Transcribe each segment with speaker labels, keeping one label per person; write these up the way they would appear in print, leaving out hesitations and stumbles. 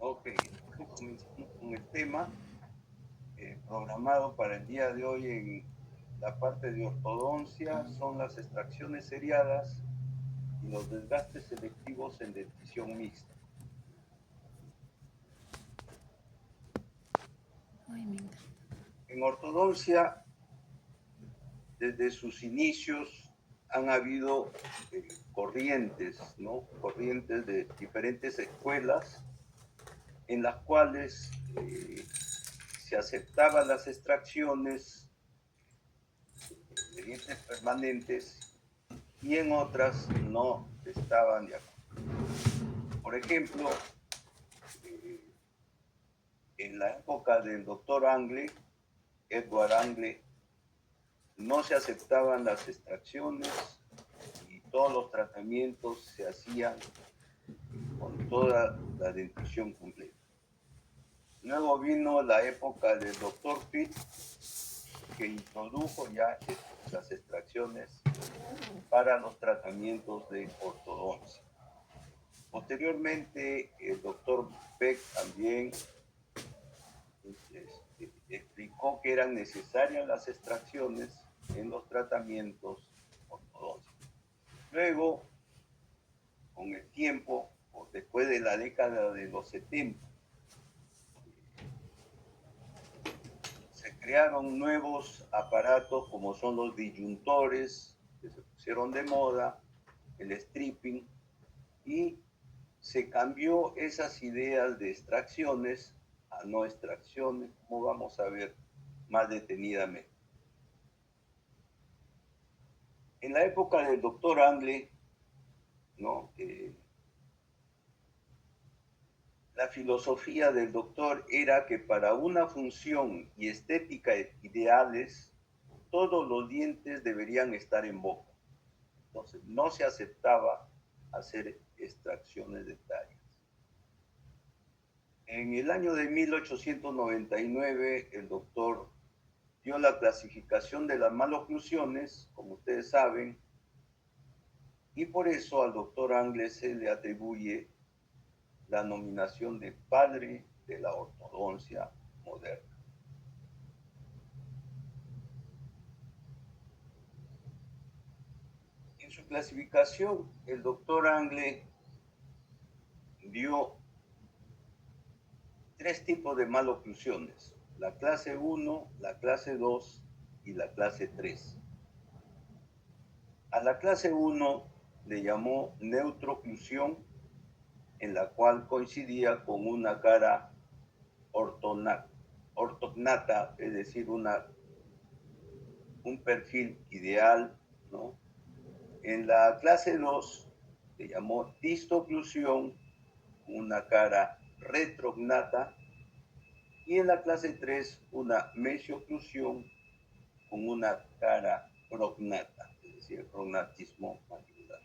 Speaker 1: Ok, entonces comenzamos con el tema programado para el día de hoy en la parte de ortodoncia, son las extracciones seriadas y los desgastes selectivos en dentición mixta.
Speaker 2: Ay, me encanta.
Speaker 1: En ortodoncia, desde sus inicios han habido corrientes, ¿no? Corrientes de diferentes escuelas en las cuales se aceptaban las extracciones de dientes permanentes y en otras no estaban de acuerdo. Por ejemplo, eh, en la época del doctor Angle, Edward Angle, no se aceptaban las extracciones y todos los tratamientos se hacían con toda la dentición completa. Luego vino la época del doctor Pitt, que introdujo ya las extracciones para los tratamientos de ortodoncia. Posteriormente, el doctor Beck también explicó que eran necesarias las extracciones en los tratamientos ortodoncos. Luego, con el tiempo, o después de la década de los 70, se crearon nuevos aparatos como son los disyuntores, que se pusieron de moda, el stripping, y se cambió esas ideas de extracciones a no extracciones, como vamos a ver más detenidamente. En la época del doctor Angle, ¿no? La filosofía del doctor era que para una función y estética ideales, todos los dientes deberían estar en boca. Entonces, no se aceptaba hacer extracciones de tallas. En el año de 1899, el doctor dio la clasificación de las maloclusiones, como ustedes saben, y por eso al doctor Angle se le atribuye la nominación de padre de la ortodoncia moderna. En su clasificación, el doctor Angle dio tres tipos de maloclusiones: la clase 1, la clase 2 y la clase 3. A la clase 1 le llamó neutroclusión, en la cual coincidía con una cara ortognata, es decir, un perfil ideal, ¿no? En la clase 2 le llamó distoclusión, una cara retrognata, y en la clase 3 una mesioclusión con una cara prognata, es decir, prognatismo mandibular.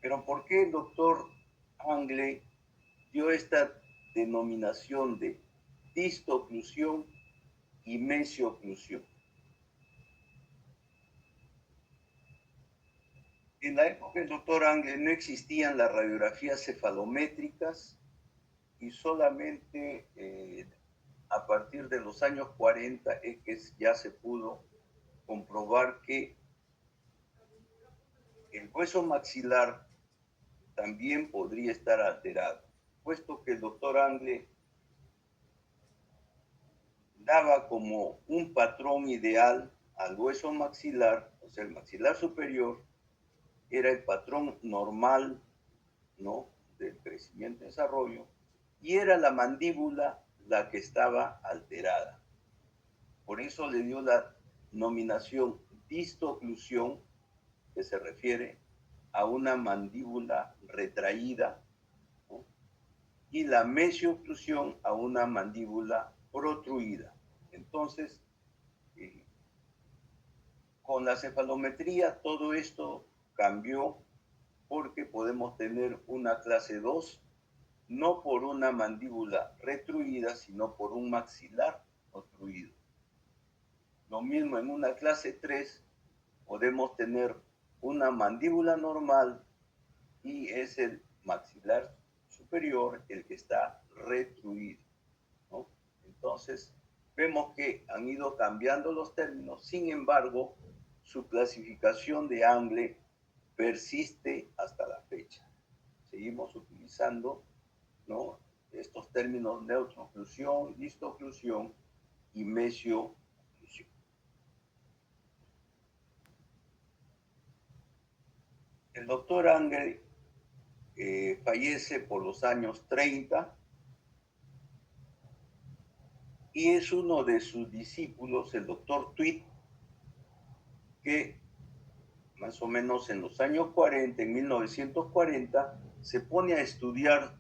Speaker 1: Pero ¿por qué el doctor Angle dio esta denominación de distoclusión y mesioclusión? En la época del doctor Angle no existían las radiografías cefalométricas y solamente a partir de los años 40 es que ya se pudo comprobar que el hueso maxilar también podría estar alterado, puesto que el doctor Angle daba como un patrón ideal al hueso maxilar, o sea, el maxilar superior era el patrón normal, ¿no?, del crecimiento y desarrollo, y era la mandíbula la que estaba alterada. Por eso le dio la nominación distoclusión, que se refiere a una mandíbula retraída, ¿no?, y la mesioclusión a una mandíbula protruida. Entonces, eh, con la cefalometría todo esto cambió, porque podemos tener una clase 2 no por una mandíbula retruida, sino por un maxilar protruido. Lo mismo en una clase 3 podemos tener una mandíbula normal y es el maxilar superior el que está retruido, ¿no? Entonces, vemos que han ido cambiando los términos, sin embargo, su clasificación de Angle persiste hasta la fecha. Seguimos utilizando, ¿no?, estos términos neutrooclusión, distoclusión y mesioclusión. El doctor Angle fallece por los años 30 y es uno de sus discípulos, el doctor Tweed, que más o menos en los años 40, en 1940, se pone a estudiar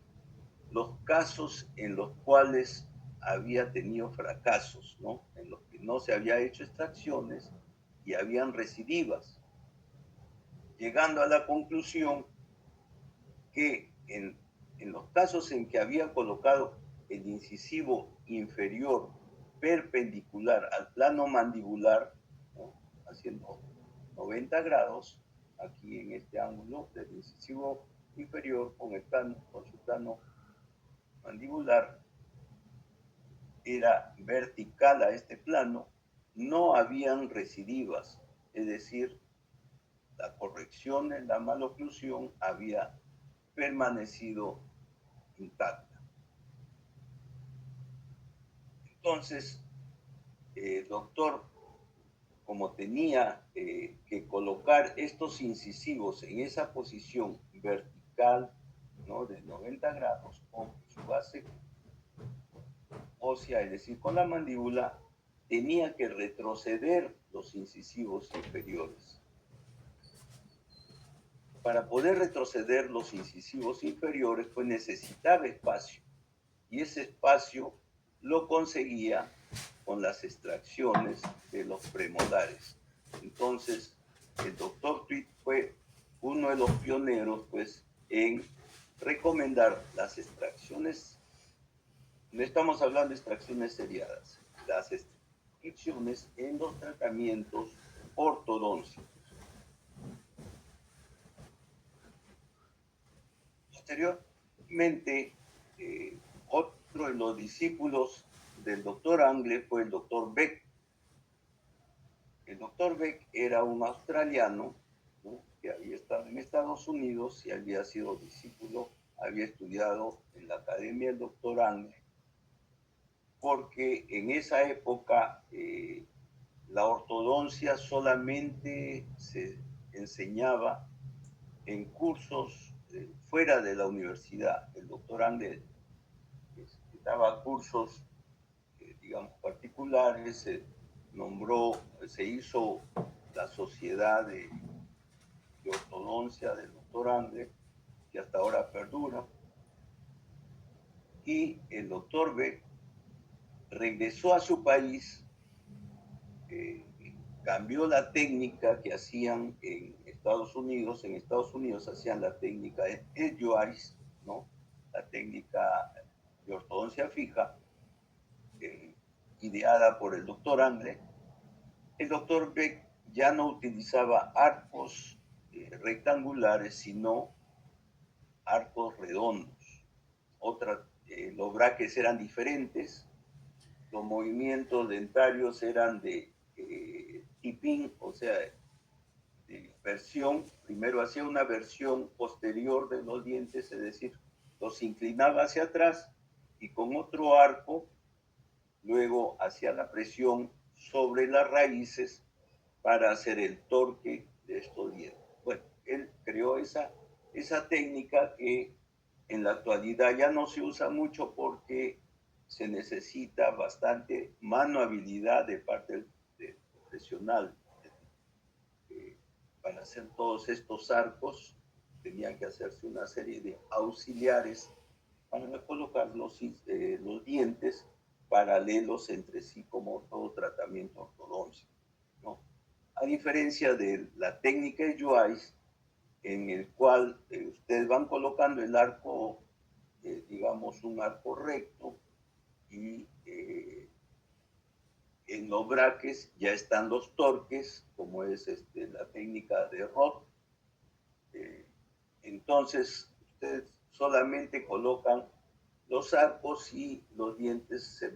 Speaker 1: los casos en los cuales había tenido fracasos, ¿no?, en los que no se había hecho extracciones y habían recidivas, llegando a la conclusión que en los casos en que había colocado el incisivo inferior perpendicular al plano mandibular, ¿no?, haciendo 90 grados, aquí en este ángulo del incisivo inferior con su plano mandibular, era vertical a este plano, no habían recidivas, es decir, la corrección en la maloclusión había permanecido intacta. Entonces, el doctor, como tenía que colocar estos incisivos en esa posición vertical, ¿no?, de 90 grados con su base ósea, es decir, con la mandíbula, tenía que retroceder los incisivos inferiores. Para poder retroceder los incisivos inferiores, pues necesitaba espacio, y ese espacio lo conseguía con las extracciones de los premolares. Entonces, el doctor Tweed fue uno de los pioneros, pues, en recomendar las extracciones. No estamos hablando de extracciones seriadas, las extracciones en los tratamientos ortodónticos. Posteriormente, otro de los discípulos del doctor Angle fue el doctor Beck. El doctor Beck era un australiano, ¿no?, que había estado en Estados Unidos y había sido discípulo, había estudiado en la academia del doctor Angle, porque en esa época la ortodoncia solamente se enseñaba en cursos fuera de la universidad. El doctor Angle daba cursos, digamos, particulares, se hizo la sociedad de ortodoncia del doctor Angle, que hasta ahora perdura, y el doctor Beck regresó a su país, cambió la técnica que hacían en Estados Unidos. En Estados Unidos hacían la técnica de Edgewise, ¿no?, la técnica de ortodoncia fija, ideada por el doctor Angle. El doctor Beck ya no utilizaba arcos rectangulares, sino arcos redondos. Los braques eran diferentes, los movimientos dentarios eran de tipping, o sea, de versión. Primero hacía una versión posterior de los dientes, es decir, los inclinaba hacia atrás, y con otro arco luego hacía la presión sobre las raíces para hacer el torque de estos dientes. Bueno, él creó esa técnica que en la actualidad ya no se usa mucho porque se necesita bastante mano habilidad de parte del profesional. Para hacer todos estos arcos tenía que hacerse una serie de auxiliares para colocar los dientes paralelos entre sí, como todo tratamiento ortodóntico, ¿no? A diferencia de la técnica de Edgewise, en el cual ustedes van colocando el arco, digamos, un arco recto, y en los braques ya están los torques, como es la técnica de Roth. Entonces, ustedes solamente colocan los arcos y los dientes se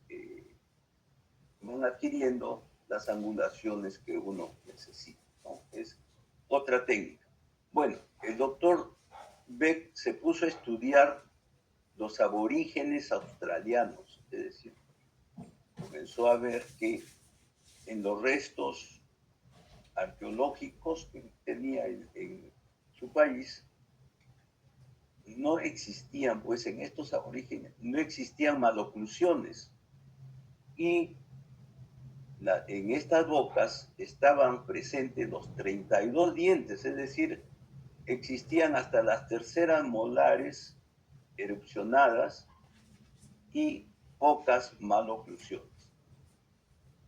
Speaker 1: eh, van adquiriendo las angulaciones que uno necesita, ¿no? Es otra técnica. Bueno, el doctor Beck se puso a estudiar los aborígenes australianos, es decir, comenzó a ver que en los restos arqueológicos que tenía en su país, no existían, pues en estos aborígenes, no existían maloclusiones. Y en estas bocas estaban presentes los 32 dientes, es decir, existían hasta las terceras molares erupcionadas y pocas maloclusiones.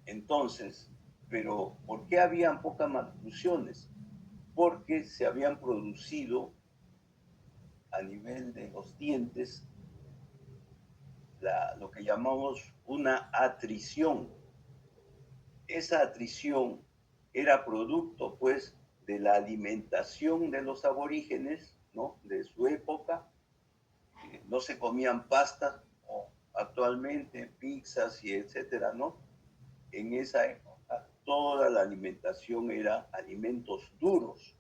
Speaker 1: Entonces, pero ¿por qué habían pocas maloclusiones? Porque se habían producido a nivel de los dientes lo que llamamos una atrición. Esa atrición era producto, pues, de la alimentación de los aborígenes, ¿no? De su época. No se comían pastas o actualmente pizzas y etcétera, ¿no? En esa época toda la alimentación era alimentos duros,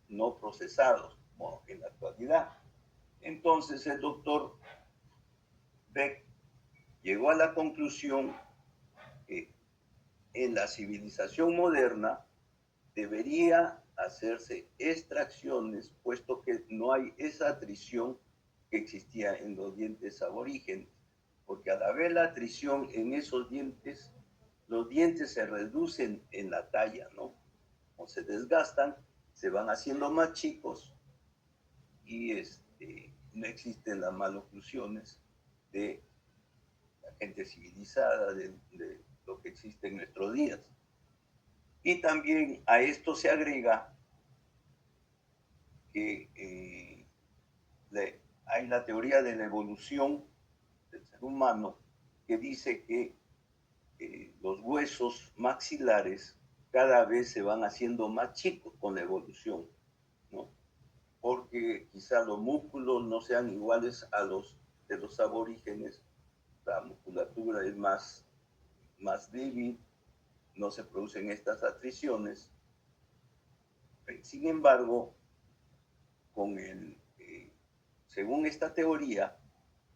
Speaker 1: no procesados, como en la actualidad. Entonces el doctor Beck llegó a la conclusión que en la civilización moderna debería hacerse extracciones, puesto que no hay esa atrición que existía en los dientes aborígenes, porque al haber la atrición en esos dientes, los dientes se reducen en la talla, ¿no? O se desgastan, se van haciendo más chicos y no existen las maloclusiones de la gente civilizada, de lo que existe en nuestros días. Y también a esto se agrega que hay la teoría de la evolución del ser humano que dice que los huesos maxilares cada vez se van haciendo más chicos con la evolución, ¿no? Porque quizá los músculos no sean iguales a los de los aborígenes, la musculatura es más débil, no se producen estas atriciones. Sin embargo, según esta teoría,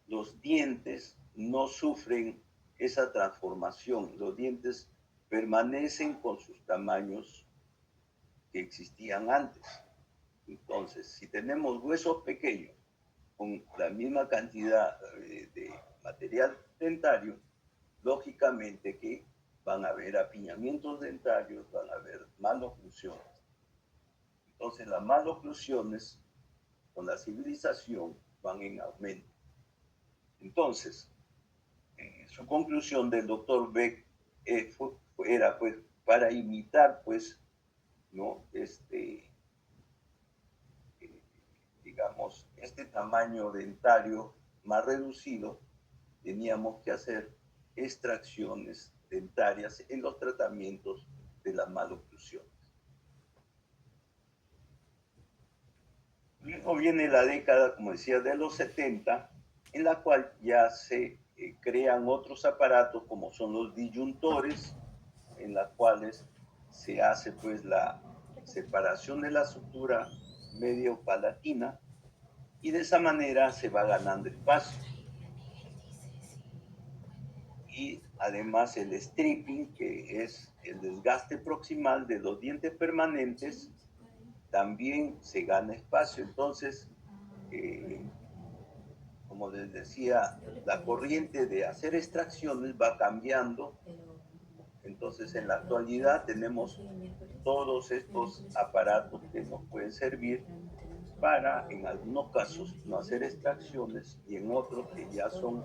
Speaker 1: los dientes no sufren esa transformación, los dientes permanecen con sus tamaños que existían antes. Entonces, si tenemos huesos pequeños con la misma cantidad de material dentario, lógicamente que van a haber apiñamientos dentarios, van a haber maloclusiones. Entonces, las maloclusiones con la civilización van en aumento. Entonces, su conclusión del doctor Beck era pues para imitar pues, ¿no? Digamos, este tamaño dentario más reducido, teníamos que hacer extracciones dentarias en los tratamientos de las maloclusiones. Luego viene la década, como decía, de los 70, en la cual ya se crean otros aparatos como son los disyuntores, en las cuales se hace pues la separación de la sutura medio palatina y de esa manera se va ganando espacio. Y además el stripping, que es el desgaste proximal de los dientes permanentes, también se gana espacio. Entonces, como les decía, la corriente de hacer extracciones va cambiando. Entonces, en la actualidad tenemos todos estos aparatos que nos pueden servir para, en algunos casos, no hacer extracciones y en otros que ya son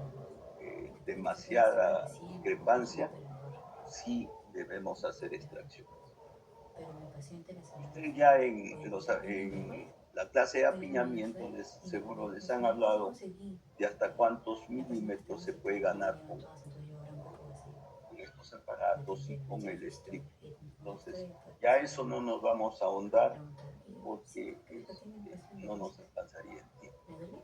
Speaker 1: demasiada discrepancia, sí debemos hacer extracciones. Ustedes ya en la clase de apiñamiento seguro les han hablado de hasta cuántos milímetros se puede ganar con estos aparatos y con el strip. Entonces, ya eso no nos vamos a ahondar porque no nos alcanzaría el tiempo.
Speaker 2: ¿Le duele?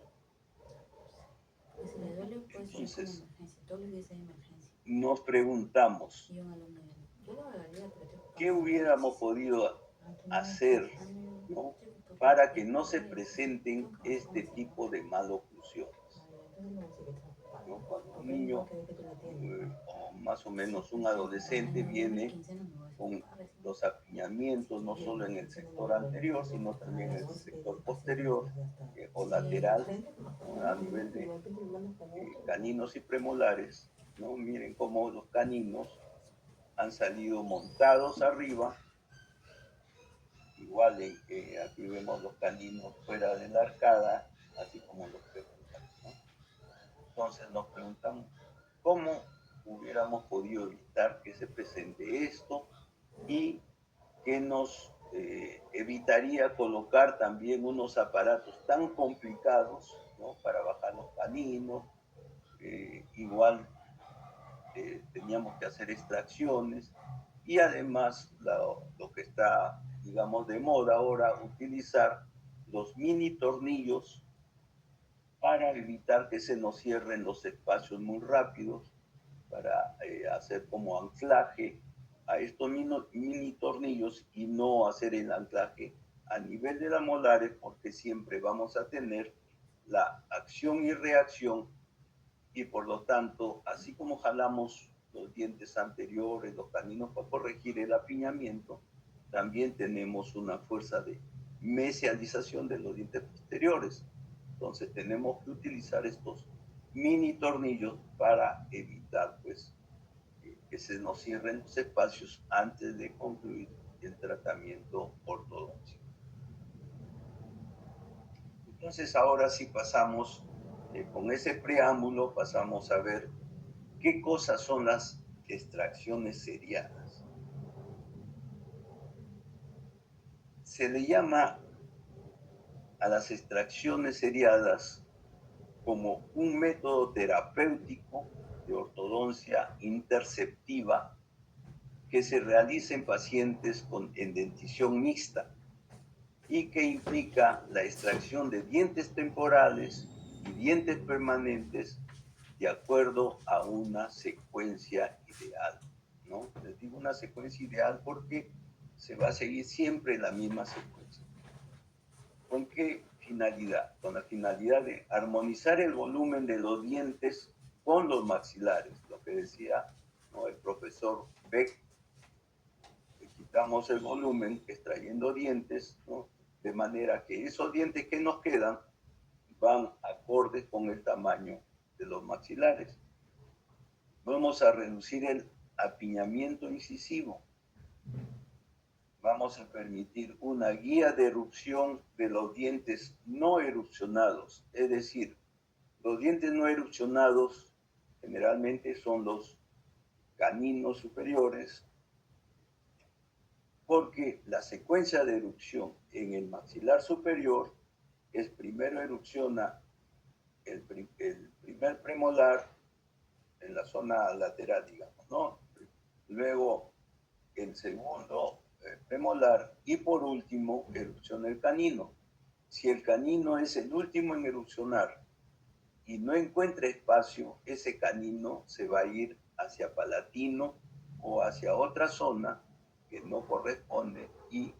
Speaker 2: Que si le duele, puede ser como
Speaker 1: Entonces,
Speaker 2: emergencia. Todos los días hay emergencia.
Speaker 1: nos preguntamos,
Speaker 2: Y un alumno de yo lo agarraría, pero estoy
Speaker 1: ¿qué
Speaker 2: ocupado con
Speaker 1: hubiéramos
Speaker 2: paréntesis.
Speaker 1: podido
Speaker 2: Antonio,
Speaker 1: hacer,
Speaker 2: Antonio,
Speaker 1: ¿no?
Speaker 2: estoy ocupado
Speaker 1: para
Speaker 2: con
Speaker 1: que no se
Speaker 2: paréntesis.
Speaker 1: presenten
Speaker 2: Tengo que bajar con
Speaker 1: este
Speaker 2: el celular.
Speaker 1: tipo de maloclusiones?
Speaker 2: Vale, entonces le voy a decir que está ocupado.
Speaker 1: ¿No? Cuando un
Speaker 2: Ok, mejor
Speaker 1: niño
Speaker 2: que deje que tú la atiendas.
Speaker 1: o más o
Speaker 2: Sí,
Speaker 1: menos
Speaker 2: pero
Speaker 1: un
Speaker 2: estoy ocupada. En
Speaker 1: adolescente
Speaker 2: los lunes
Speaker 1: viene
Speaker 2: quincenas me voy a
Speaker 1: con
Speaker 2: desocupar recién.
Speaker 1: los apiñamientos, no
Speaker 2: Sí,
Speaker 1: solo en
Speaker 2: porque
Speaker 1: el
Speaker 2: quince no
Speaker 1: sector
Speaker 2: me pueden
Speaker 1: anterior,
Speaker 2: dejar
Speaker 1: sino
Speaker 2: hasta
Speaker 1: también en el
Speaker 2: las 12 y
Speaker 1: sector
Speaker 2: casi no
Speaker 1: posterior
Speaker 2: desde hasta.
Speaker 1: o
Speaker 2: Sí, al
Speaker 1: lateral,
Speaker 2: frente, no,
Speaker 1: ¿no? A nivel de
Speaker 2: igual que te lo mandas con otro.
Speaker 1: caninos y premolares, ¿no? Miren cómo los caninos han salido montados arriba, igual aquí vemos los caninos fuera de la arcada, así como los premolares, ¿no? Entonces nos preguntamos, ¿cómo hubiéramos podido evitar que se presente esto y que nos evitaría colocar también unos aparatos tan complicados, ¿no? Para bajar los caninos? Igual teníamos que hacer extracciones y además lo que está, digamos, de moda ahora, utilizar los mini tornillos para evitar que se nos cierren los espacios muy rápidos, para hacer como anclaje a estos mini tornillos y no hacer el anclaje a nivel de las molares, porque siempre vamos a tener la acción y reacción y por lo tanto, así como jalamos los dientes anteriores, los caninos para corregir el apiñamiento, también tenemos una fuerza de mesialización de los dientes posteriores. Entonces tenemos que utilizar estos mini tornillos para evitar pues que se nos cierren los espacios antes de concluir el tratamiento ortodóntico. Entonces ahora sí pasamos, con ese preámbulo, pasamos a ver qué cosas son las extracciones seriadas. Se le llama a las extracciones seriadas como un método terapéutico de ortodoncia interceptiva que se realiza en pacientes con dentición mixta y que implica la extracción de dientes temporales y dientes permanentes de acuerdo a una secuencia ideal, ¿no? Les digo una secuencia ideal porque se va a seguir siempre la misma secuencia. ¿Con qué finalidad? Con la finalidad de armonizar el volumen de los dientes con los maxilares, lo que decía, ¿no?, el profesor Beck. Le quitamos el volumen extrayendo dientes, ¿no?, de manera que esos dientes que nos quedan van acordes con el tamaño de los maxilares. Vamos a reducir el apiñamiento incisivo. Vamos a permitir una guía de erupción de los dientes no erupcionados. Es decir, los dientes no erupcionados generalmente son los caninos superiores, porque la secuencia de erupción en el maxilar superior es primero erupciona el primer premolar en la zona lateral, digamos, ¿no? Luego el segundo premolar y por último erupciona el canino. Si el canino es el último en erupcionar y no encuentra espacio, ese canino se va a ir hacia palatino o hacia otra zona que no corresponde y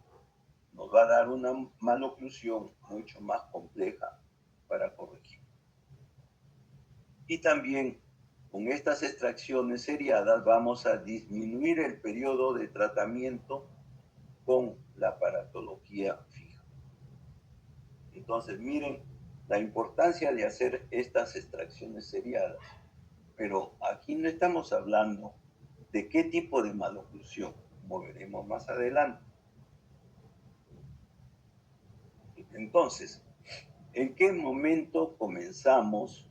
Speaker 1: nos va a dar una maloclusión mucho más compleja para corregir. Y también con estas extracciones seriadas vamos a disminuir el periodo de tratamiento con la aparatología fija. Entonces, miren la importancia de hacer estas extracciones seriadas. Pero aquí no estamos hablando de qué tipo de maloclusión, como veremos más adelante. Entonces, ¿en qué momento comenzamos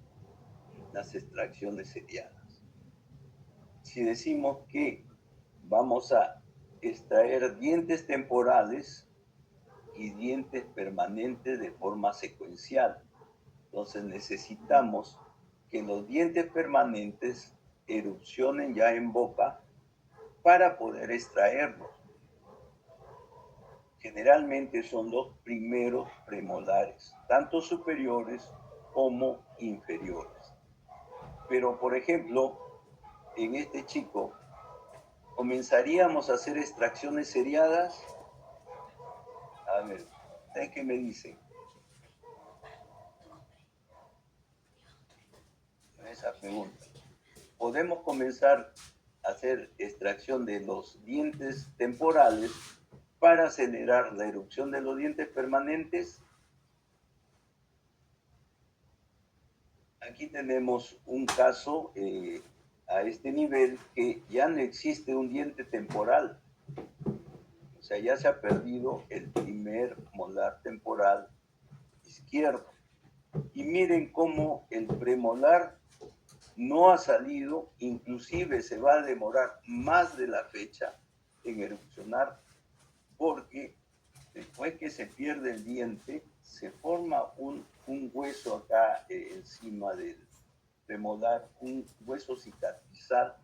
Speaker 1: las extracciones seriadas? Si decimos que vamos a extraer dientes temporales y dientes permanentes de forma secuencial, entonces necesitamos que los dientes permanentes erupcionen ya en boca para poder extraerlos. generalmente son los primeros premolares, tanto superiores como inferiores. Pero, por ejemplo, en este chico, comenzaríamos a hacer extracciones seriadas. A ver, ¿ustedes qué me dicen? Esa pregunta. Podemos comenzar a hacer extracción de los dientes temporales para acelerar la erupción de los dientes permanentes. Aquí tenemos un caso a este nivel que ya no existe un diente temporal. O sea, ya se ha perdido el primer molar temporal izquierdo. Y miren cómo el premolar no ha salido, inclusive se va a demorar más de la fecha en erupcionar, porque después que se pierde el diente, se forma un hueso acá encima del premolar, un hueso cicatrizal,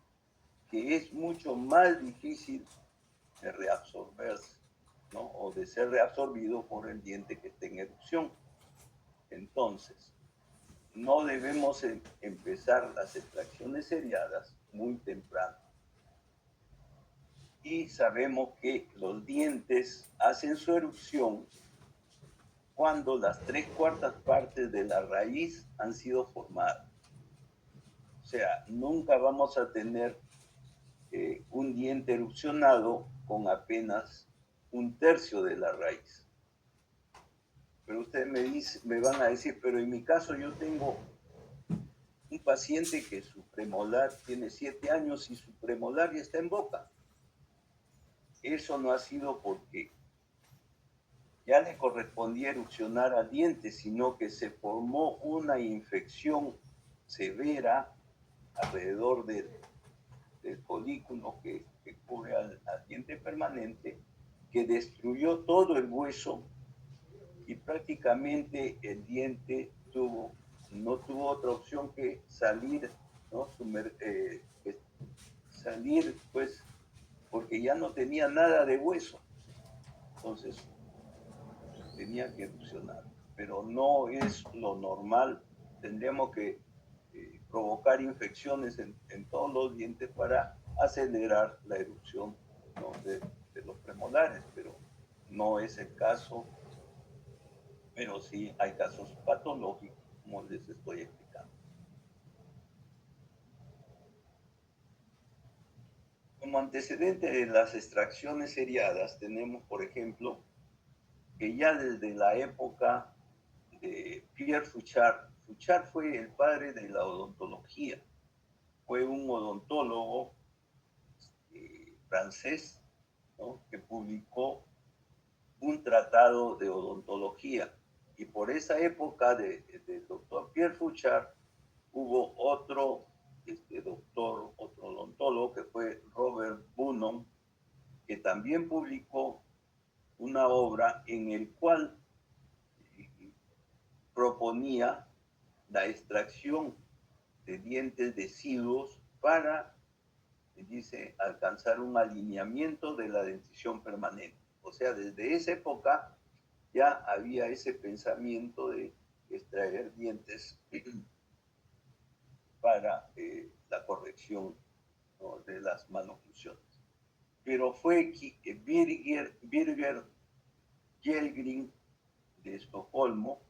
Speaker 1: que es mucho más difícil de reabsorberse, ¿no? O de ser reabsorbido por el diente que está en erupción. Entonces, no debemos empezar las extracciones seriadas muy temprano. Y sabemos que los dientes hacen su erupción cuando las 3/4 partes de la raíz han sido formadas. O sea, nunca vamos a tener un diente erupcionado con apenas 1/3 de la raíz. Pero ustedes me van a decir, pero en mi caso yo tengo un paciente que su premolar tiene 7 años y su premolar ya está en boca. Eso no ha sido porque ya le correspondía erupcionar al diente, sino que se formó una infección severa alrededor del folículo que cubre al diente permanente, que destruyó todo el hueso y prácticamente el diente no tuvo otra opción que salir, ¿no? Salir, pues, porque ya no tenía nada de hueso. Entonces, tenía que erupcionar. Pero no es lo normal. Tendríamos que provocar infecciones en todos los dientes para acelerar la erupción, ¿no? de los premolares, pero no es el caso. Pero sí hay casos patológicos, como les estoy explicando. Como antecedente de las extracciones seriadas, tenemos, por ejemplo, que ya desde la época de Pierre Fauchard, Fauchard fue el padre de la odontología, fue un odontólogo francés, ¿no? Que publicó un tratado de odontología. Y por esa época del doctor Pierre Fauchard hubo otro otro odontólogo que fue Robert Bunnon, que también publicó una obra en el cual proponía la extracción de dientes deciduos para, dice, alcanzar un alineamiento de la dentición permanente. O sea, desde esa época ya había ese pensamiento de extraer dientes para la corrección, ¿no? de las maloclusiones. Pero fue Birger Jelgren de Estocolmo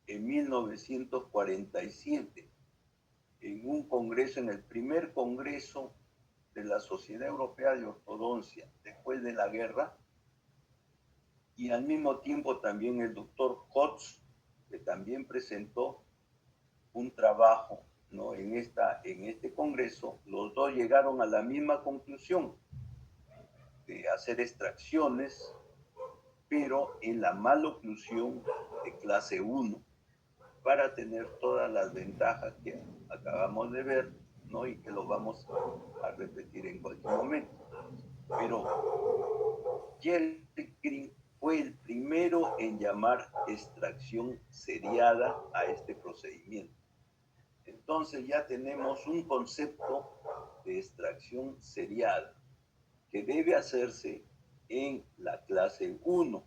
Speaker 1: en 1947, en un congreso, en el primer congreso de la Sociedad Europea de Ortodoncia, después de la guerra, y al mismo tiempo también el doctor Hotz, que también presentó un trabajo, ¿no? en este congreso, los dos llegaron a la misma conclusión de hacer extracciones, pero en la maloclusión de clase 1, para tener todas las ventajas que acabamos de ver, ¿no? Y que lo vamos a repetir en cualquier momento. Pero Jelgren fue el primero en llamar extracción seriada a este procedimiento. Entonces ya tenemos un concepto de extracción seriada que debe hacerse en la clase 1,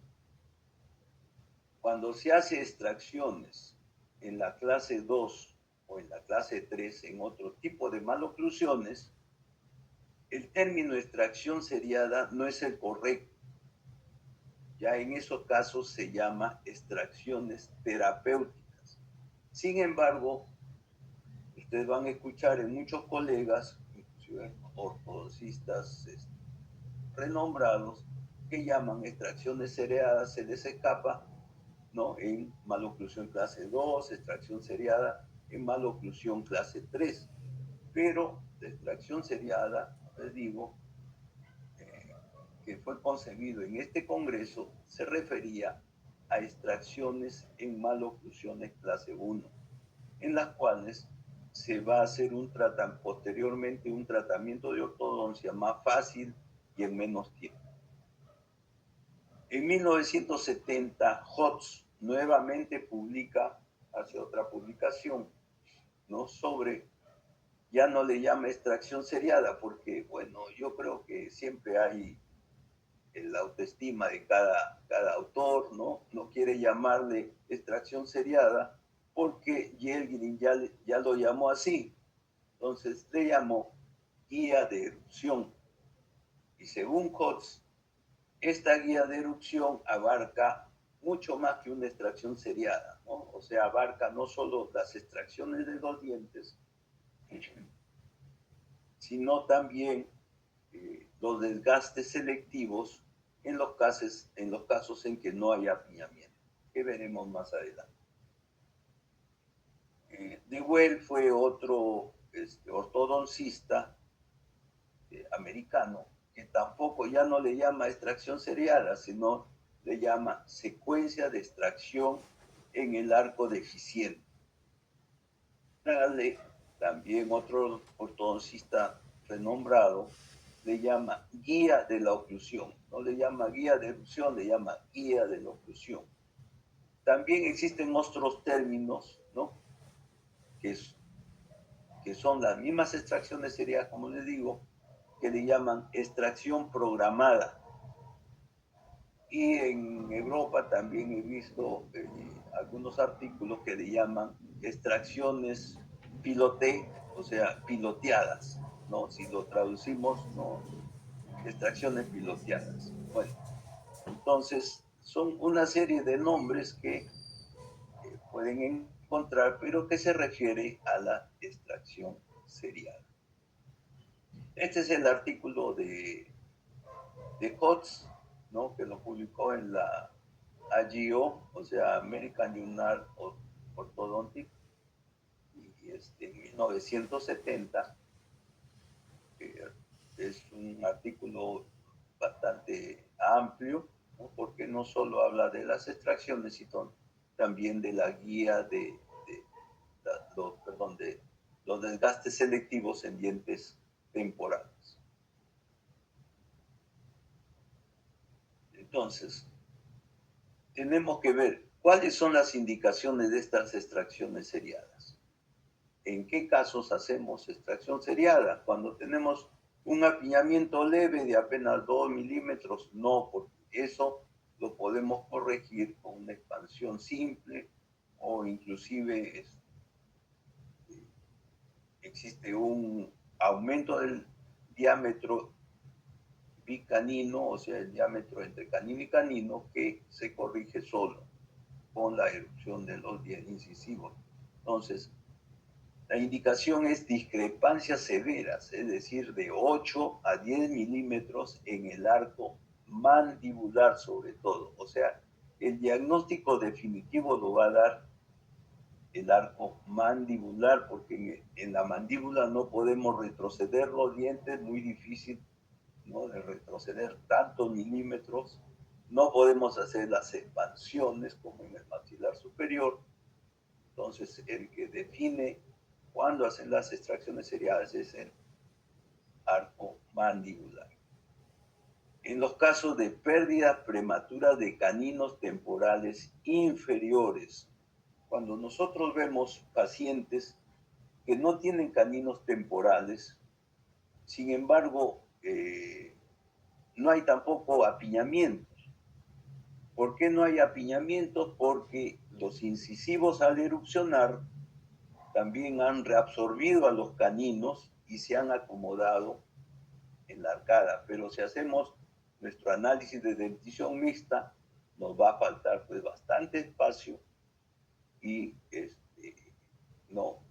Speaker 1: cuando se hace extracciones en la clase 2 o en la clase 3, en otro tipo de maloclusiones, el término extracción seriada no es el correcto. Ya en esos casos se llama extracciones terapéuticas. Sin embargo, ustedes van a escuchar en muchos colegas, inclusive ortodoncistas renombrados, que llaman extracciones seriadas, se les escapa, ¿no? En maloclusión clase 2, extracción seriada en maloclusión clase 3. Pero la extracción seriada, les digo, que fue concebido en este congreso, se refería a extracciones en maloclusiones clase 1, en las cuales se va a hacer posteriormente un tratamiento de ortodoncia más fácil y en menos tiempo. En 1970, Hotz nuevamente hace otra publicación, ¿no? Ya no le llama extracción seriada, porque, bueno, yo creo que siempre hay la autoestima de cada autor, ¿no? No quiere llamarle extracción seriada porque Yelgin ya lo llamó así. Entonces le llamó guía de erupción. Y según Hotz, esta guía de erupción abarca mucho más que una extracción seriada, ¿no? O sea, abarca no solo las extracciones de los dientes, sino también los desgastes selectivos en los casos en que no hay apiñamiento, que veremos más adelante. Dewey fue otro ortodoncista americano que tampoco ya no le llama extracción seriada, sino le llama secuencia de extracción en el arco deficiente. También otro ortodoncista renombrado le llama guía de la oclusión, no le llama guía de erupción, le llama guía de la oclusión. También existen otros términos, ¿no? que son las mismas extracciones seriadas, como les digo, que le llaman extracción programada. Y en Europa también he visto algunos artículos que le llaman extracciones piloté, o sea, piloteadas, ¿no? Si lo traducimos, ¿no? Extracciones piloteadas. Bueno, entonces son una serie de nombres que pueden encontrar, pero que se refiere a la extracción seriada. Este es el artículo de Hotz, ¿no? Que lo publicó en la AGO, o sea, American Journal of Orthodontics, y en 1970. Es un artículo bastante amplio, ¿no? Porque no solo habla de las extracciones, sino también de la guía de los desgastes selectivos en dientes temporales. Entonces, tenemos que ver cuáles son las indicaciones de estas extracciones seriadas. ¿En qué casos hacemos extracción seriada? Cuando tenemos un apiñamiento leve de apenas 2 milímetros, no, porque eso lo podemos corregir con una expansión simple o inclusive existe un aumento del diámetro bicanino, o sea, el diámetro entre canino y canino, que se corrige solo con la erupción de los dientes incisivos. Entonces, la indicación es discrepancias severas, es decir, de 8 a 10 milímetros en el arco mandibular sobre todo. O sea, el diagnóstico definitivo lo va a dar el arco mandibular, porque en la mandíbula no podemos retroceder los dientes, muy difícil, ¿no? De retroceder tantos milímetros. No podemos hacer las expansiones como en el maxilar superior. Entonces, el que define cuándo hacen las extracciones seriadas es el arco mandibular. En los casos de pérdida prematura de caninos temporales inferiores, cuando nosotros vemos pacientes que no tienen caninos temporales, sin embargo, no hay tampoco apiñamientos, ¿Por qué no hay apiñamientos? Porque los incisivos al erupcionar también han reabsorbido a los caninos y se han acomodado en la arcada. Pero si hacemos nuestro análisis de dentición mixta, nos va a faltar pues bastante espacio y no.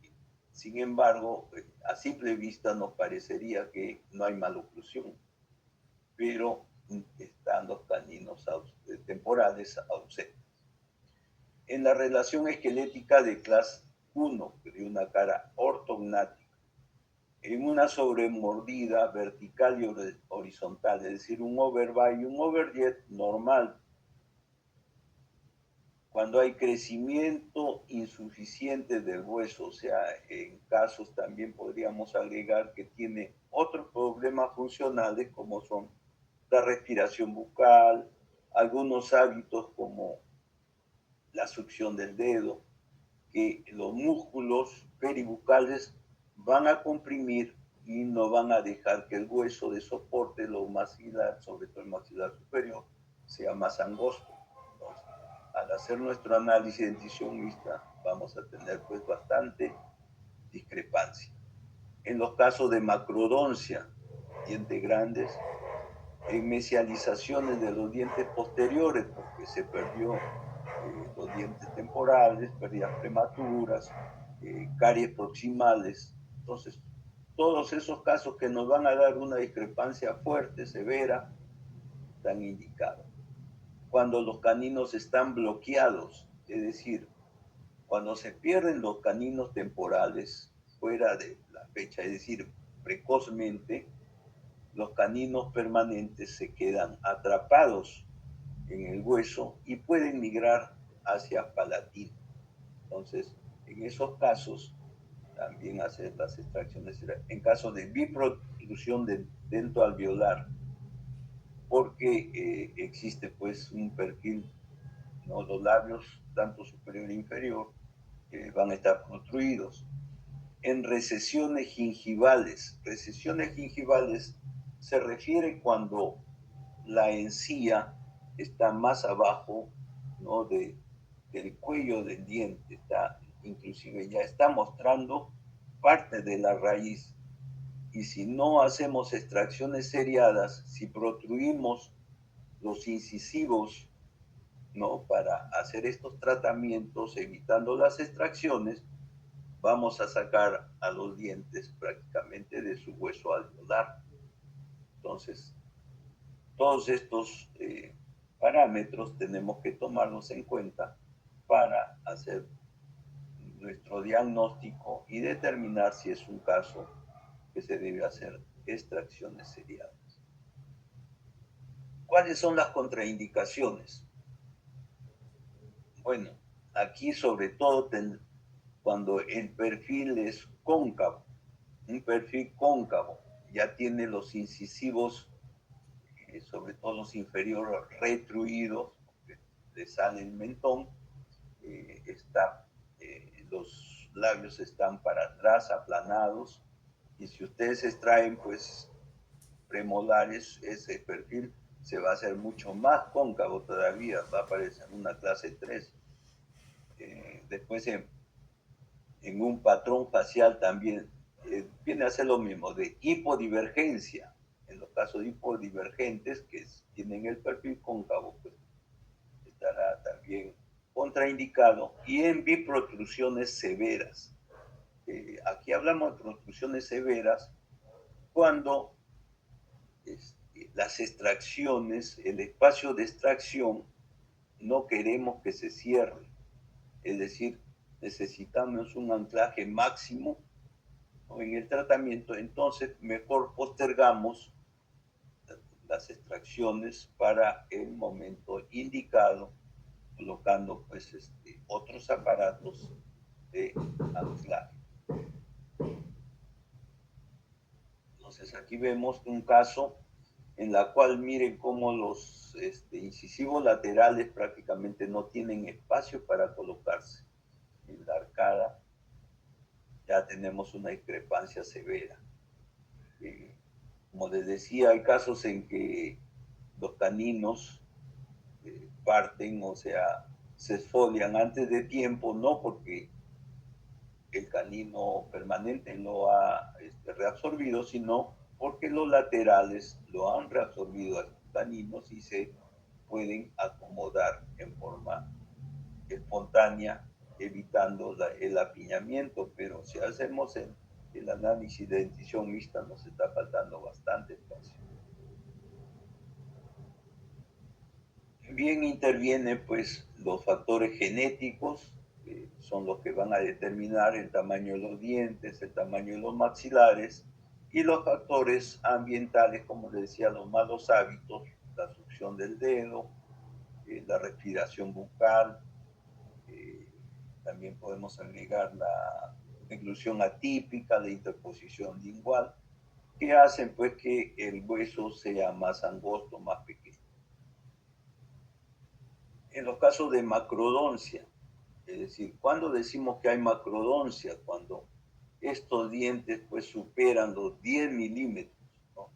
Speaker 1: Sin embargo, a simple vista nos parecería que no hay maloclusión, pero están los caninos temporales ausentes. En la relación esquelética de clase 1, de una cara ortognática, en una sobremordida vertical y horizontal, es decir, un overbite y un overjet normal, cuando hay crecimiento insuficiente del hueso, o sea, en casos también podríamos agregar que tiene otros problemas funcionales como son la respiración bucal, algunos hábitos como la succión del dedo, que los músculos peribucales van a comprimir y no van a dejar que el hueso de soporte, lo maxilar, sobre todo el maxilar superior, sea más angosto. Entonces, al hacer nuestro análisis de dentición mixta, vamos a tener pues bastante discrepancia. En los casos de macrodoncia, dientes grandes, en mesializaciones de los dientes posteriores, porque se perdió los dientes temporales, pérdidas prematuras, caries proximales. Entonces, todos esos casos que nos van a dar una discrepancia fuerte, severa, están indicados. Cuando los caninos están bloqueados, es decir, cuando se pierden los caninos temporales fuera de la fecha, es decir, precozmente, los caninos permanentes se quedan atrapados en el hueso y pueden migrar hacia palatino. Entonces, en esos casos, también hacer las extracciones. En caso de biprotrusión de dento alveolar, porque existe pues un perfil, ¿no? Los labios, tanto superior e inferior, van a estar protruidos. En recesiones gingivales se refiere cuando la encía está más abajo, ¿no? Del cuello del diente, está, inclusive ya está mostrando parte de la raíz. Y si no hacemos extracciones seriadas, si protruimos los incisivos, ¿no? Para hacer estos tratamientos, evitando las extracciones, vamos a sacar a los dientes prácticamente de su hueso alveolar. Entonces, todos estos parámetros tenemos que tomarlos en cuenta para hacer nuestro diagnóstico y determinar si es un caso que se debe hacer extracciones seriadas. ¿Cuáles son las contraindicaciones? Bueno, aquí sobre todo cuando el perfil es cóncavo, un perfil cóncavo, ya tiene los incisivos, sobre todo los inferiores, retruidos, le sale el mentón, los labios están para atrás, aplanados, y si ustedes extraen pues premolares, ese perfil se va a hacer mucho más cóncavo todavía, va a aparecer una clase 3. Después en un patrón facial también viene a ser lo mismo, de hipodivergencia. En los casos hipodivergentes que tienen el perfil cóncavo, pues estará también contraindicado. Y en biprotrusiones severas. Aquí hablamos de protrusiones severas cuando las extracciones, el espacio de extracción, no queremos que se cierre. Es decir, necesitamos un anclaje máximo, ¿no? En el tratamiento, entonces mejor postergamos las extracciones para el momento indicado, colocando pues otros aparatos de anclaje. Entonces aquí vemos un caso en la cual miren cómo los incisivos laterales prácticamente no tienen espacio para colocarse. En la arcada ya tenemos una discrepancia severa. Como les decía, hay casos en que los caninos parten, o sea, se esfolian antes de tiempo, no porque el canino permanente lo ha reabsorbido, sino porque los laterales lo han reabsorbido a los caninos y se pueden acomodar en forma espontánea, evitando el apiñamiento. Pero si hacemos el análisis de dentición mixta, nos está faltando bastante espacio. Bien interviene pues los factores genéticos, son los que van a determinar el tamaño de los dientes, el tamaño de los maxilares, y los factores ambientales, como les decía, los malos hábitos, la succión del dedo, la respiración bucal, también podemos agregar la inclusión atípica, la interposición lingual, que hacen pues que el hueso sea más angosto, más pequeño. En los casos de macrodoncia, es decir, cuando decimos que hay macrodoncia, cuando estos dientes pues superan los 10 milímetros, ¿no?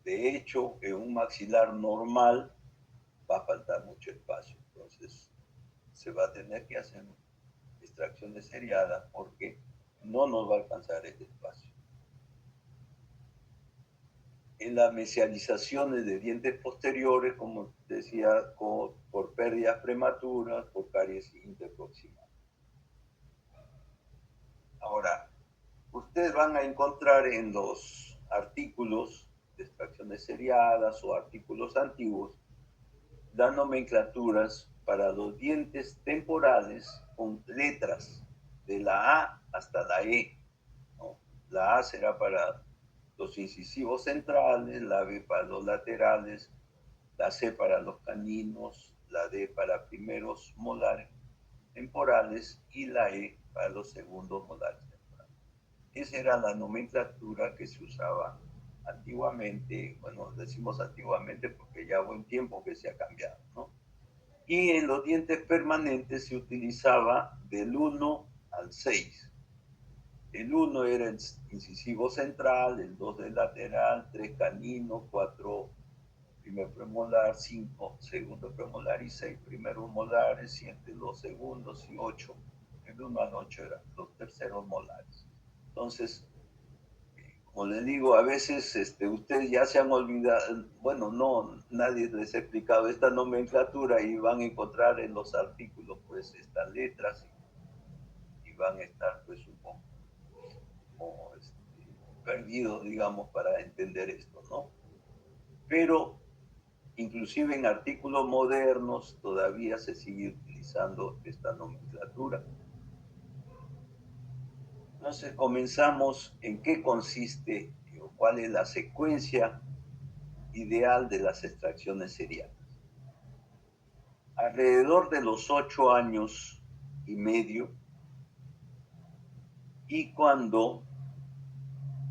Speaker 1: De hecho, en un maxilar normal va a faltar mucho espacio, entonces se va a tener que hacer extracciones seriadas porque no nos va a alcanzar este espacio. En las mesializaciones de dientes posteriores, como decía, por pérdidas prematuras, por caries interproximales. Ahora, ustedes van a encontrar en los artículos de extracciones seriadas o artículos antiguos las nomenclaturas para los dientes temporales con letras de la A hasta la E, ¿no? La A será para los incisivos centrales, la B para los laterales, la C para los caninos, la D para primeros molares temporales y la E para los segundos molares temporales. Esa era la nomenclatura que se usaba antiguamente. Bueno, decimos antiguamente porque ya buen tiempo que se ha cambiado, ¿no? Y en los dientes permanentes se utilizaba del 1 al 6. El 1 era el incisivo central, el 2 del lateral, 3 canino, 4 primer premolar, 5 segundo premolar y 6 primeros molares, 7 los segundos y 8, el 1 al 8 eran los terceros molares. Entonces, como les digo, a veces ustedes ya se han olvidado, bueno, no, nadie les ha explicado esta nomenclatura y van a encontrar en los artículos pues estas letras y van a estar pues un poco como, perdidos, digamos, para entender esto, ¿no? Pero inclusive en artículos modernos todavía se sigue utilizando esta nomenclatura. Entonces comenzamos en qué consiste o cuál es la secuencia ideal de las extracciones serianas. Alrededor de los 8 años y medio, y cuando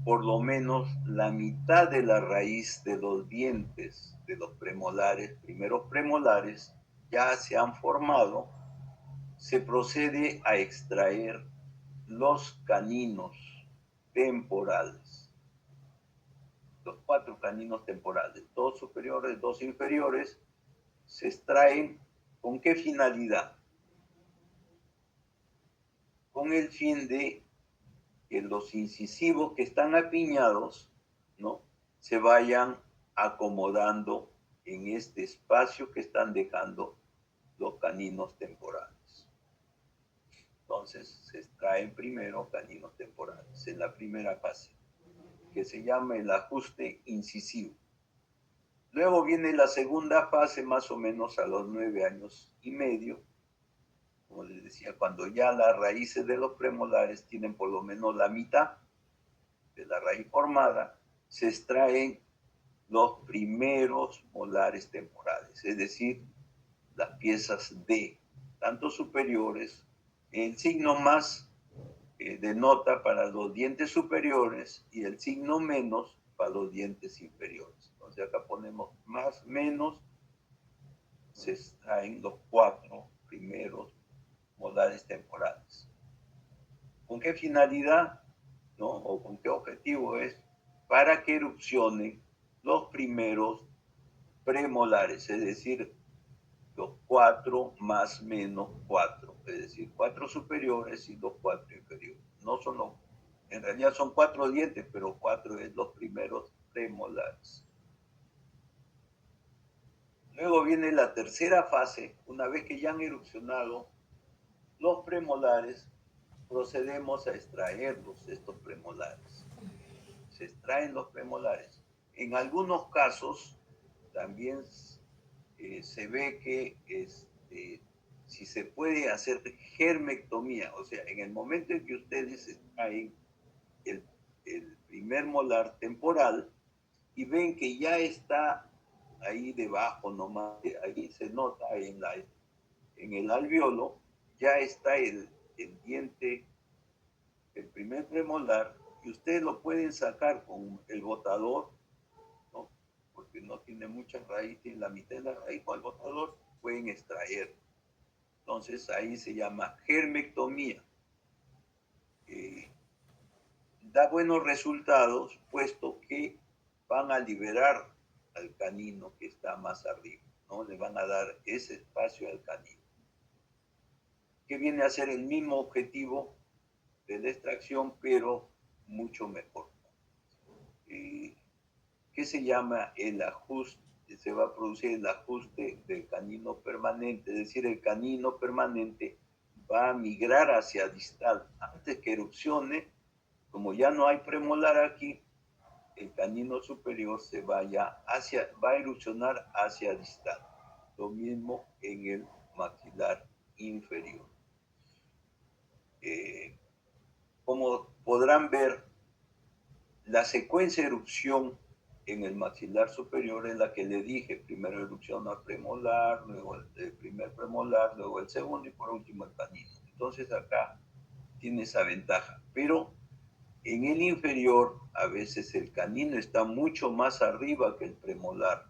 Speaker 1: por lo menos la mitad de la raíz de los dientes de los premolares, primeros premolares, ya se han formado, se procede a extraer los caninos temporales. Los 4 caninos temporales, 2 superiores, 2 inferiores, se extraen. ¿Con qué finalidad? Con el fin de que los incisivos que están apiñados, ¿no?, se vayan acomodando en este espacio que están dejando los caninos temporales. Entonces se extraen primero caninos temporales en la primera fase, que se llama el ajuste incisivo. Luego viene la segunda fase, más o menos a los 9 años y medio, como les decía, cuando ya las raíces de los premolares tienen por lo menos la mitad de la raíz formada, se extraen los primeros molares temporales, es decir, las piezas D, tanto superiores. El signo más denota para los dientes superiores y el signo menos para los dientes inferiores. Entonces acá ponemos más, menos, se extraen los 4 primeros molares temporales. ¿Con qué finalidad, no? O con qué objetivo es? Para que erupcionen los primeros premolares, es decir, los 4 más menos 4, es decir, 4 superiores y los 4 inferiores. No son los, en realidad son 4 dientes, pero 4 es los primeros premolares. Luego viene la tercera fase, una vez que ya han erupcionado los premolares, procedemos a extraerlos, estos premolares. Se extraen los premolares. En algunos casos también se ve que si se puede hacer germectomía, o sea, en el momento en que ustedes extraen el, el primer molar temporal y ven que ya está ahí debajo nomás, ahí se nota en el alveolo, ya está el diente, el primer premolar, y ustedes lo pueden sacar con el botador, ¿no? Porque no tiene mucha raíz, tiene la mitad de la raíz, con el botador pueden extraer. Entonces ahí se llama germectomía. Da buenos resultados, puesto que van a liberar al canino que está más arriba, ¿no? Le van a dar ese espacio al canino, que viene a ser el mismo objetivo de la extracción, pero mucho mejor. ¿Qué se llama el ajuste? Se va a producir el ajuste del canino permanente, es decir, el canino permanente va a migrar hacia distal. Antes que erupcione, como ya no hay premolar aquí, el canino superior va a erupcionar hacia distal. Lo mismo en el maxilar inferior. Como podrán ver, la secuencia de erupción en el maxilar superior es la que le dije. Primero erupciona premolar, luego el primer premolar, luego el segundo y por último el canino. Entonces acá tiene esa ventaja. Pero en el inferior a veces el canino está mucho más arriba que el premolar.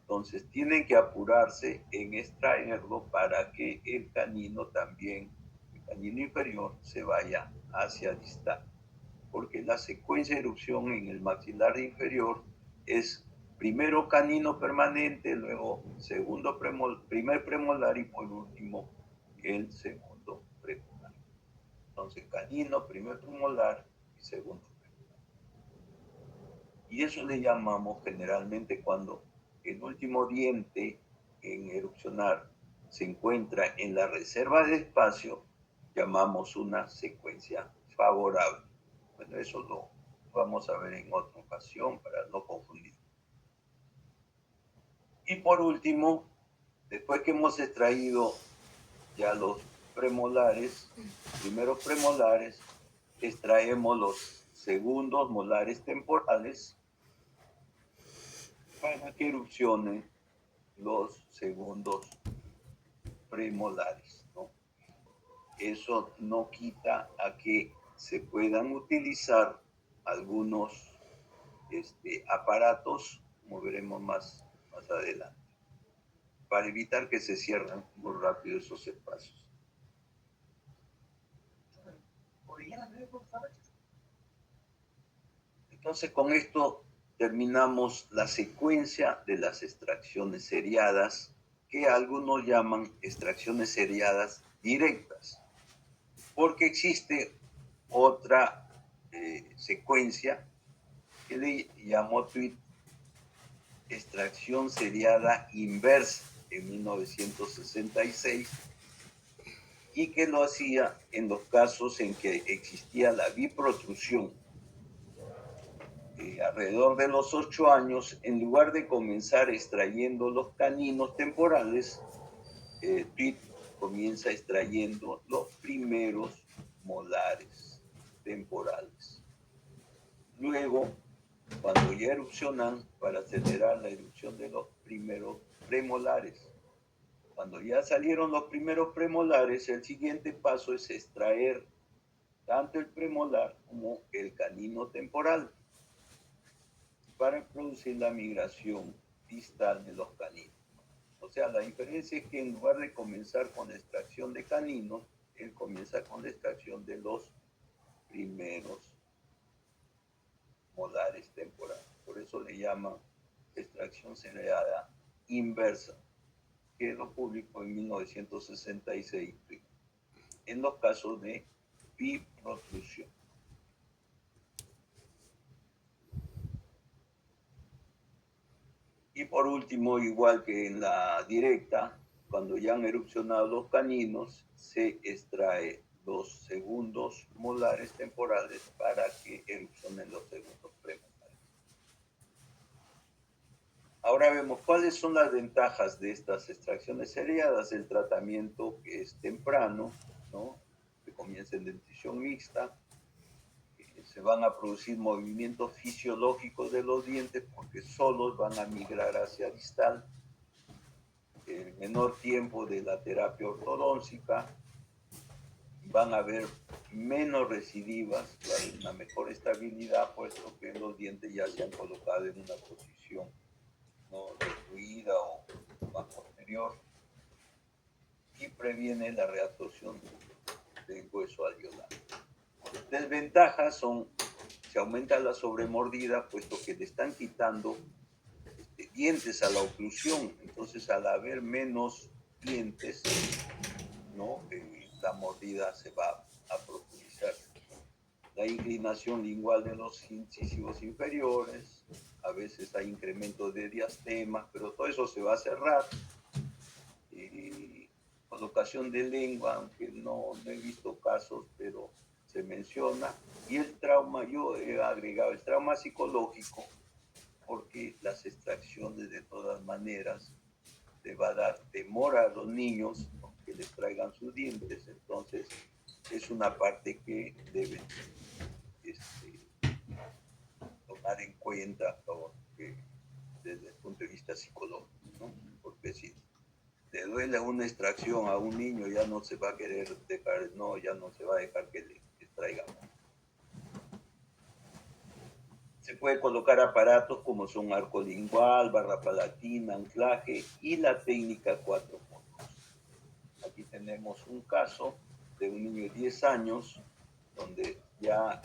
Speaker 1: Entonces tienen que apurarse en extraerlo para que el canino también, el canino inferior, se vaya hacia distal. Porque la secuencia de erupción en el maxilar inferior es primero canino permanente, luego primer premolar y por último el segundo premolar. Entonces canino, primer premolar y segundo premolar. Y eso le llamamos generalmente cuando el último diente en erupcionar se encuentra en la reserva de espacio, llamamos una secuencia favorable. Bueno, eso lo vamos a ver en otra ocasión para no confundir. Y por último, después que hemos extraído ya los premolares, primeros premolares, extraemos los segundos molares temporales para que erupcionen los segundos premolares, ¿no? Eso no quita a que se puedan utilizar algunos aparatos, como veremos más adelante, para evitar que se cierren muy rápido esos espacios. Entonces, con esto terminamos la secuencia de las extracciones seriadas, que algunos llaman extracciones seriadas directas, porque existe otra secuencia que le llamó Tweed extracción seriada inversa en 1966, y que lo hacía en los casos en que existía la biprotrusión. Alrededor de los 8 años, en lugar de comenzar extrayendo los caninos temporales, Tweed comienza extrayendo los primeros molares temporales. Luego, cuando ya erupcionan, para acelerar la erupción de los primeros premolares. Cuando ya salieron los primeros premolares, el siguiente paso es extraer tanto el premolar como el canino temporal para producir la migración distal de los caninos. O sea, la diferencia es que en lugar de comenzar con la extracción de caninos, él comienza con la extracción de los primeros molares temporales. Por eso le llaman extracción seriada inversa, que lo publicó en 1966 en los casos de biprotrusión. Y por último, igual que en la directa, cuando ya han erupcionado los caninos, se extrae los segundos molares temporales para que erupcionen los segundos premolares. Ahora vemos cuáles son las ventajas de estas extracciones seriadas. El tratamiento que es temprano, ¿no? Que comienza en dentición mixta. Se van a producir movimientos fisiológicos de los dientes porque solos van a migrar hacia distal. El menor tiempo de la terapia ortodóntica, van a haber menos recidivas, va a haber una mejor estabilidad, puesto que los dientes ya se han colocado en una posición no recluida o más posterior, y previene la reabsorción del hueso alveolar. Desventajas son: se aumenta la sobremordida, puesto que le están quitando dientes a la oclusión. Entonces, al haber menos dientes, ¿no? La mordida se va a profundizar. La inclinación lingual de los incisivos inferiores, a veces hay incrementos de diastemas, pero todo eso se va a cerrar. Colocación de lengua, aunque no he visto casos, pero se menciona. Y el trauma, yo he agregado el trauma psicológico, porque las extracciones de todas maneras le va a dar temor a los niños que les traigan sus dientes. Entonces es una parte que deben tomar en cuenta, porque, desde el punto de vista psicológico, ¿no? Porque si le duele una extracción a un niño, ya no se va a querer dejar, no, ya no se va a dejar que le extraigan. Se puede colocar aparatos como son arco lingual, barra palatina, anclaje y la técnica 4x2. Aquí tenemos un caso de un niño de 10 años donde ya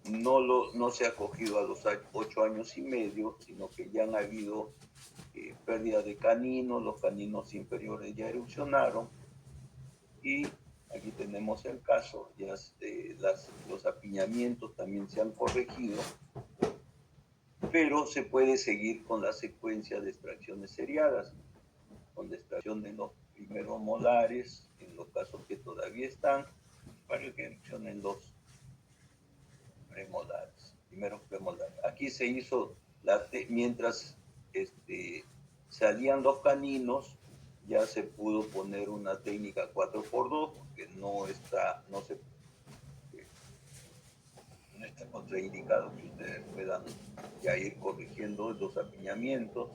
Speaker 1: no se ha cogido a los 8 años y medio, sino que ya han habido pérdida de caninos, los caninos inferiores ya erupcionaron, y aquí tenemos el caso, ya los apiñamientos también se han corregido, pero se puede seguir con la secuencia de extracciones seriadas, con la extracción de los primeros molares, en los casos que todavía están, para que erupcionen los premolares, primeros premolares. Aquí se hizo, mientras salían los caninos, ya se pudo poner una técnica 4x2, porque no está contraindicado que ustedes puedan ya ir corrigiendo los apiñamientos.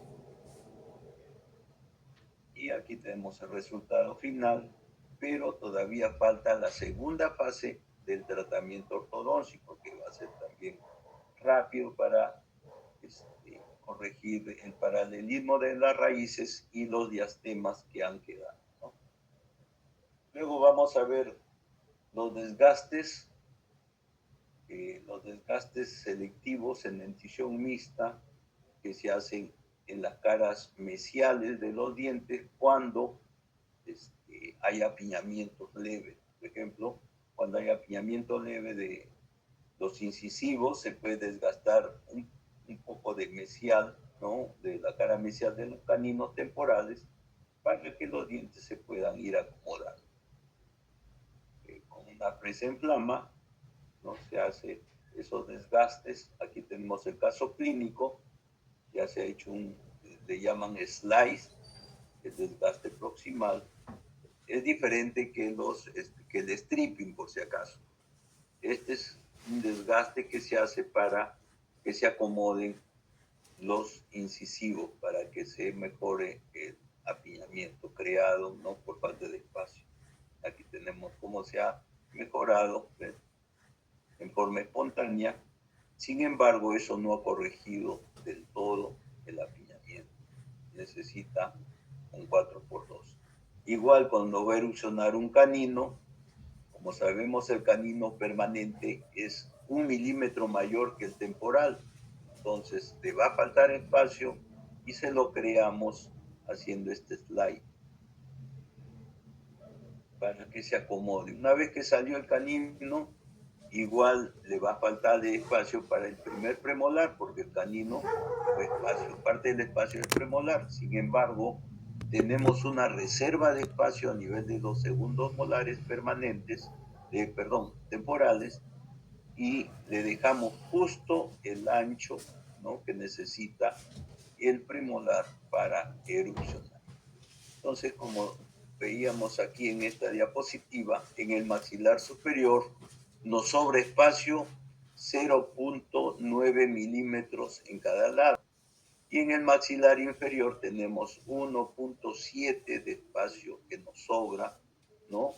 Speaker 1: Y aquí tenemos el resultado final, pero todavía falta la segunda fase del tratamiento ortodóntico, que va a ser también rápido para corregir el paralelismo de las raíces y los diastemas que han quedado, ¿no? Luego vamos a ver los desgastes selectivos en dentición mixta, que se hacen en las caras mesiales de los dientes cuando hay apiñamientos leves. Por ejemplo, cuando hay apiñamiento leve de los incisivos, se puede desgastar un poco de mesial, ¿no? De la cara mesial de los caninos temporales, para que los dientes se puedan ir acomodando. Con una presa en flama, ¿no? Se hace esos desgastes. Aquí tenemos el caso clínico, ya se ha hecho le llaman slice, el desgaste proximal. Es diferente que el stripping, por si acaso. Este es un desgaste que se hace para que se acomoden los incisivos, para que se mejore el apiñamiento creado, ¿no? Por falta de espacio. Aquí tenemos cómo se ha mejorado, ¿ves? En forma espontánea. Sin embargo, eso no ha corregido del todo el apiñamiento. Necesita un 4x2. Igual cuando va a erupcionar un canino, como sabemos, el canino permanente es 1 milímetro mayor que el temporal. entonces le va a faltar espacio y se lo creamos haciendo este slide para que se acomode. Una vez que salió el canino, igual le va a faltar de espacio para el primer premolar, porque el canino fue espacio, parte del espacio del premolar. Sin embargo, tenemos una reserva de espacio a nivel de los segundos molares permanentes, temporales, y le dejamos justo el ancho, ¿no?, que necesita el premolar para erupcionar. Entonces, como veíamos aquí en esta diapositiva, en el maxilar superior nos sobra espacio 0.9 milímetros en cada lado. Y en el maxilar inferior tenemos 1.7 de espacio que nos sobra, ¿no?,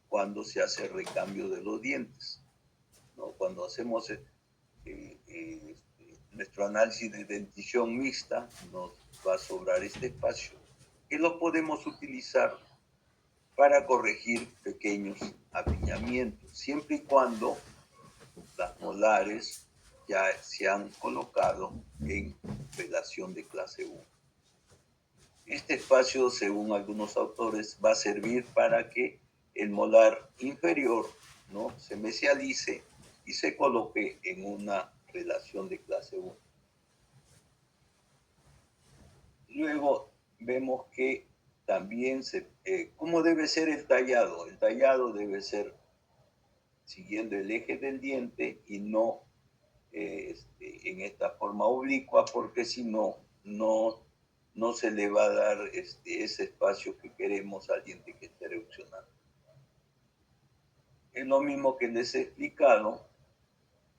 Speaker 1: cuando se hace el recambio de los dientes, ¿no? Cuando hacemos nuestro análisis de dentición mixta, nos va a sobrar este espacio que lo podemos utilizar para corregir pequeños apiñamientos, siempre y cuando las molares ya se han colocado en velación de clase 1. Este espacio, según algunos autores, va a servir para que el molar inferior, ¿no?, se mesialice y se coloque en una relación de clase 1. Luego vemos que también ¿cómo debe ser el tallado? El tallado debe ser siguiendo el eje del diente y no en esta forma oblicua, porque si no, no se le va a dar ese espacio que queremos al diente que esté erupcionando. Es lo mismo que les he explicado,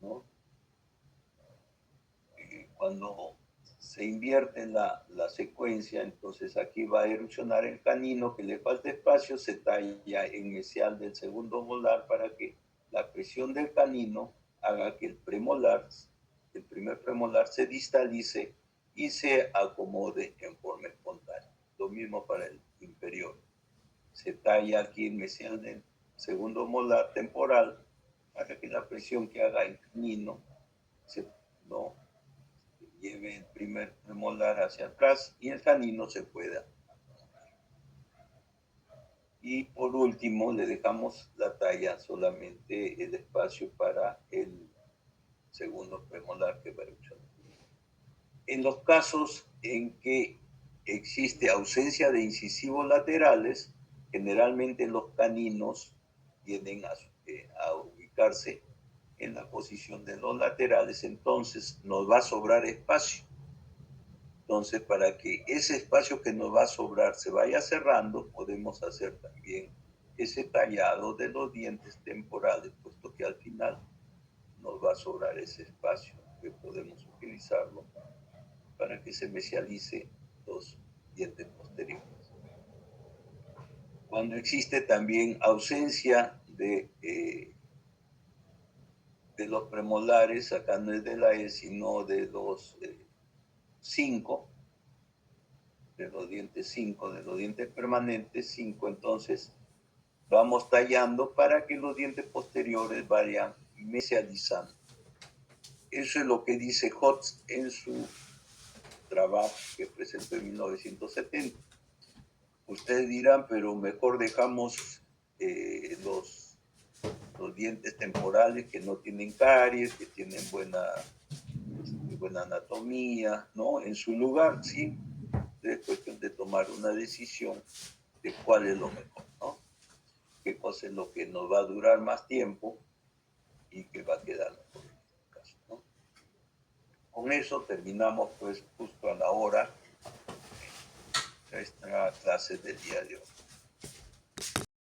Speaker 1: ¿no? Cuando se invierte la secuencia, entonces aquí va a erupcionar el canino, que le falta espacio, se talla en mesial del segundo molar para que la presión del canino haga que el primer premolar se distalice y se acomode en forma espontánea. Lo mismo para el inferior. Se talla aquí en mesial del segundo molar temporal para que la presión que haga el canino lleve el primer premolar hacia atrás y el canino se pueda acomodar. Y por último le dejamos la talla, solamente el espacio para el segundo premolar que va a erupcionar. En los casos en que existe ausencia de incisivos laterales, generalmente los caninos tienden a ubicarse en la posición de los laterales, entonces nos va a sobrar espacio. Entonces, para que ese espacio que nos va a sobrar se vaya cerrando, podemos hacer también ese tallado de los dientes temporales, puesto que al final nos va a sobrar ese espacio que podemos utilizarlo para que se mesialice los dientes posteriores. Cuando existe también ausencia de los premolares, acá no es de la E, sino de los 5, de los dientes 5, de los dientes permanentes 5, entonces vamos tallando para que los dientes posteriores vayan mesializando. Eso es lo que dice Hotz en su trabajo que presentó en 1970. Ustedes dirán, pero mejor dejamos los dientes temporales que no tienen caries, que tienen buena anatomía, ¿no?, en su lugar. Sí, es cuestión de tomar una decisión de cuál es lo mejor, ¿no? Qué cosa es lo que nos va a durar más tiempo y qué va a quedar mejor en este caso, ¿no? Con eso terminamos, pues, justo a la hora nuestra clase del día de hoy.